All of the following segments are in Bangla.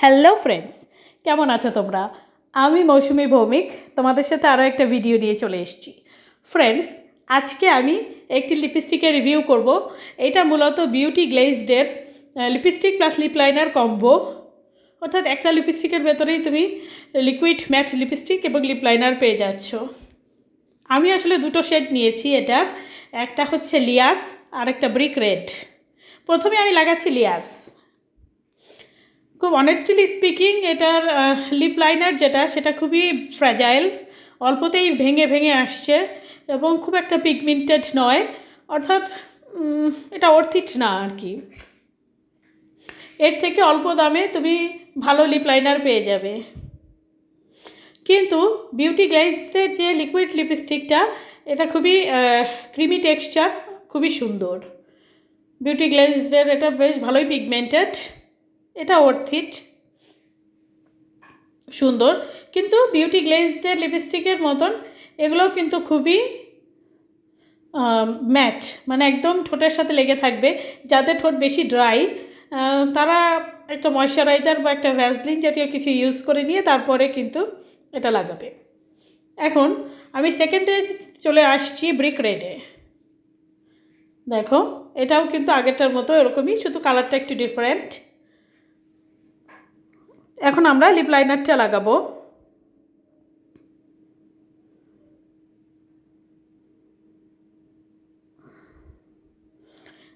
হ্যালো ফ্রেন্ডস, কেমন আছো তোমরা? আমি মৌসুমী ভৌমিক তোমাদের সাথে আরও একটা ভিডিও নিয়ে চলে এসেছি। ফ্রেন্ডস, আজকে আমি একটি লিপস্টিকের রিভিউ করব। এটা মূলত বিউটি গ্লেজডের lipstick plus lip liner combo, অর্থাৎ একটা লিপস্টিকের ভেতরেই তুমি লিকুইড ম্যাট লিপস্টিক এবং লিপ লাইনার পেয়ে যাচ্ছ। আমি আসলে দুটো শেড নিয়েছি। এটার একটা হচ্ছে লিয়াস আর একটা ব্রিক রেড। প্রথমে আমি লাগাচ্ছি লিয়াস। খুব অনেস্টলি স্পিকিং এটার লিপ লাইনার যেটা সেটা খুবই ফ্র্যাজাইল, অল্পতেই ভেঙে ভেঙে আসছে এবং খুব একটা পিগমেন্টেড নয়, অর্থাৎ এটা অর্থিট না আর কি। এর থেকে অল্প দামে তুমি ভালো লিপ লাইনার পেয়ে যাবে। কিন্তু বিউটি গ্লেজডের যে লিকুইড লিপস্টিকটা এটা খুবই ক্রিমি টেক্সচার, খুবই সুন্দর। বিউটি গ্লেজডের এটা বেশ ভালোই পিগমেন্টেড, এটা অর্থিট সুন্দর। কিন্তু বিউটি গ্লেজডের লিপস্টিকের মতন এগুলোও কিন্তু খুবই ম্যাট, মানে একদম ঠোঁটের সাথে লেগে থাকবে। যাদের ঠোঁট বেশি ড্রাই তারা একটা ময়শ্চারাইজার বা একটা ভ্যাসলিন জাতীয় কিছু ইউজ করে নিয়ে তারপরে কিন্তু এটা লাগাবে। এখন আমি সেকেন্ডে চলে আসছি ব্রিক রেডে। দেখো, এটাও কিন্তু আগেরটার মতো এরকমই, শুধু কালারটা একটু ডিফারেন্ট। এখন আমরা লিপ লাইনারটা লাগাবো।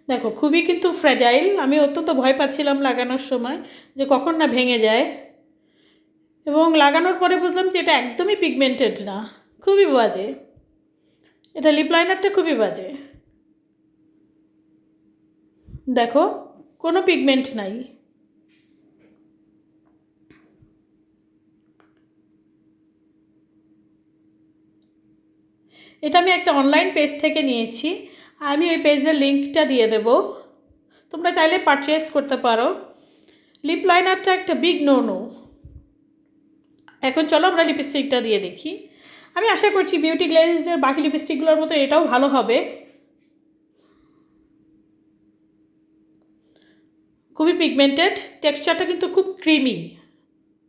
দেখো, খুবই কিন্তু ফ্র্যাজাইল। আমি অত্যন্ত ভয় পাচ্ছিলাম লাগানোর সময় যে কখন না ভেঙে যায়, এবং লাগানোর পরে বুঝলাম যে এটা একদমই পিগমেন্টেড না, খুবই বাজে। এটা লিপ লাইনারটা খুবই বাজে। দেখো, কোনো পিগমেন্ট নাই। এটা আমি একটা অনলাইন পেজ থেকে নিয়েছি, আমি ওই পেজের লিঙ্কটা দিয়ে দেব, তোমরা চাইলে পারচেস করতে পারো। লিপ লাইনারটা একটা বিগ নো নো। এখন চলো আমরা লিপস্টিকটা দিয়ে দেখি। আমি আশা করছি বিউটি গ্লেজের বাকি লিপস্টিকগুলোর মতো এটাও ভালো হবে। খুবই পিগমেন্টেড, টেক্সচারটা কিন্তু খুব ক্রিমি।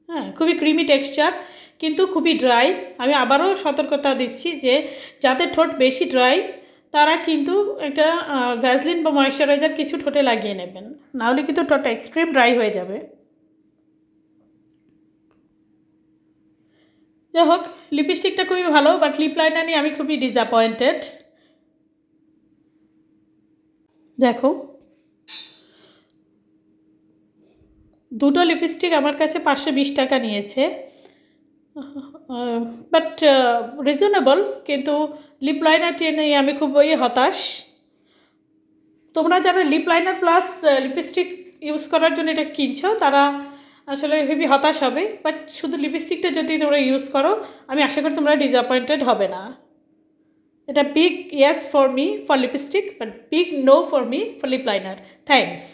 হ্যাঁ, খুবই ক্রিমি টেক্সচার, কিন্তু খুবই ড্রাই। আমি আবারও সতর্কতা দিচ্ছি যে যাদের ঠোঁট বেশি ড্রাই তারা কিন্তু একটা ভ্যাসলিন বা ময়েশ্চারাইজার কিছু ঠোঁটে লাগিয়ে নেবেন, নাহলে কিন্তু ঠোঁটটা এক্সট্রিম ড্রাই হয়ে যাবে। যাই হোক, লিপস্টিকটা খুবই ভালো, বাট লিপ লাইনার নিয়ে আমি খুবই ডিসঅ্যাপয়েন্টেড। দেখো, দুটো লিপস্টিক আমার কাছে 520 টাকা নিয়েছে, বাট রিজনেবল। কিন্তু লিপ লাইনারটি নিয়ে আমি খুবই হতাশ। তোমরা যারা lip liner plus lipstick use করার জন্য এটা কিনছো তারা আসলে খুবই হতাশ হবে, বাট শুধু লিপস্টিকটা যদি তোমরা ইউজ করো আমি আশা করি তোমরা ডিসঅ্যাপয়েন্টেড হবে না। এটা big yes for me for lipstick, but big no for me for lip liner. Thanks.